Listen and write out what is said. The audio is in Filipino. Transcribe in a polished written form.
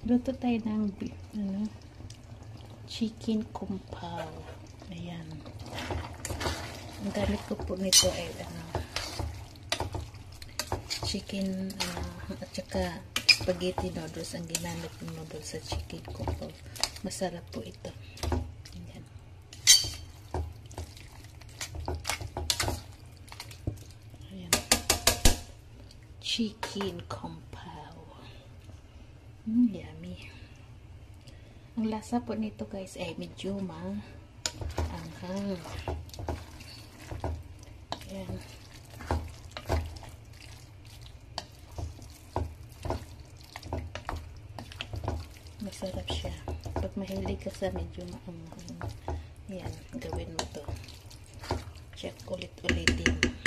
Luto tayo ng chicken kung pao. Ayan. Ang gamit ko po nito ay chicken at saka spaghetti noodles ang ginamit ng noodles sa chicken kung pao. Masarap po ito. Ayan. Ayan. Chicken kung pao. Yummy. Ang lasa po nito guys ay medyo anghang. Ayan. Masarap siya. Pag mahilig ka sa medyo maanghang, ayan, gawin mo to. Check ulit-ulitin.